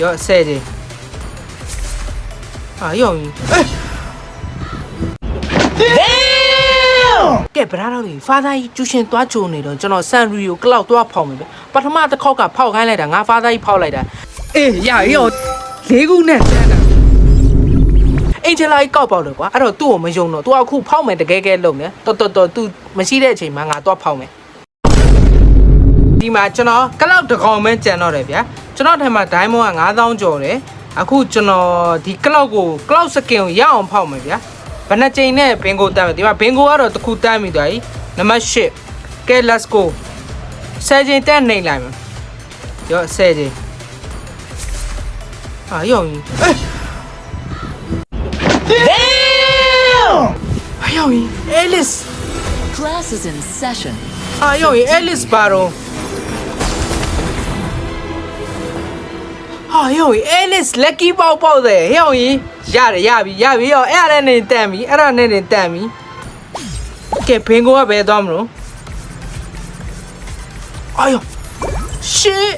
ရော10ချိန်ရုံကြီးကဲဗရာတော်ကြီးဖာသားကြီးကျူရှင်သွားကြုံနေတော့ကျွန်တော်ဆန်ရီကိုကလောက်သွားဖောက်မယ်ပဲပထမတစ်ခေါက်ကဖောက်ခိုင်းလိုက်တာငါဖာသားကြီးဖောက်လိုက်တာအေးရော၄ခုနဲ့တန်းတာအင်ဂျယ်လာကြီးကောက်ပေါက်တယ်ကွာအဲ့တော့သူ့ကိုမယုံတော့ तू အခုဖောက်မယ်တကယ်လုံနေတော် तू မရှိတဲ့အချိန်မှာငါသွားဖောက်မယ်ဒီမှာကျွန်တော်ကလောက်တကောင်ပဲကြံတော့တယ်ဗျာကျွန်တော်ထဲမှာဒိုင်းမွန်က9000ကျော်တယ်အခုကျွန်တော်ဒီကလောက်ကိုကလောက်စကင်ကိုရအောင်ဖောက်မယ်ဗျာဘယ်နှချိန်နဲ့ဘင်ကိုတန်းမယ်ဒီမှာဘင်ကိုကတော့တစ်ခုတန်းပြီသွားပြီနံပါတ်8ကဲ let's go 10ချိန်တန်းနေလိုက်မယ်ရော10ချိန်ရုံကြီးရုံကြီး Alice Class is in session. ရုံကြီး Alice ပါတော့ရုံကြီး Alice lucky ပေါက်တယ်ရုံကြီးရပြီရောအဲ့ဒါနဲ့တန်ပြီကဲဘင်ကိုကဘယ်သွားမလို့ရှစ်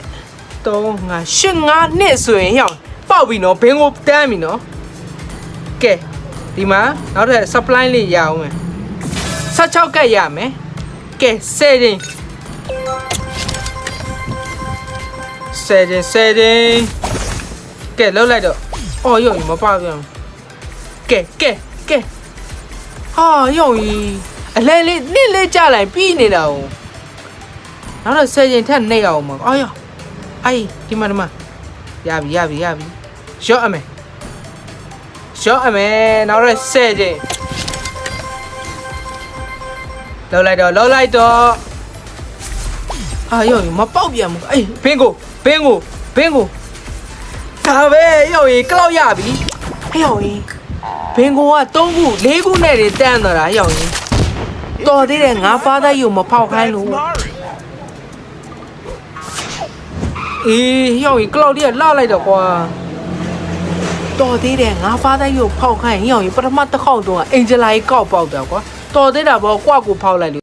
တော့ငါ5နှစ်ဆိုရင်ရောပေါက်ပြီနော်ဘင်ကိုတန်းပြီနော်ကဲဒီမှာနောက်ထပ် supply လေးရအောင်မယ်16ကတ်ရမယ်ကဲ10ချိန်ကဲလောက်လိုက်တော့ရုံကြီးမပေါက်ပြန်ကဲရုံကြီးအလဲလေးကြလိုက်ပြီးနေတာ哦နောက်တော့10ချိန်ထပ်နှိပ်အောင်ပါဒီမှာရပြီရော့အမယ်နောက်တော့10ချိန်လောက်လိုက်တော့ရုံကြီးမပေါက်ပြန်ဘူးဘင်ကိုဒါပဲရုံကြီးကလောက်ရပြီရုံကြီးဘင်ကိုက3ခု4ခုနဲ့တန်းတော့တာရုံကြီးတော်သေးတယ်ငါဖားသားယူမဖောက်ခိုင်းလို့ရုံကြီးကလောက်တည်းလှလိုက်တော့ကွာတော်သေးတယ်ငါဖားသားယူဖောက်ခိုင်းရုံကြီးပထမတစ်ခေါက်တော့အင်ဂျယ်လာကြီးကောက်ပေါက်တယ်ကွာတော်သေးတာပေါ့ကွာကိုဖောက်လိုက်လို့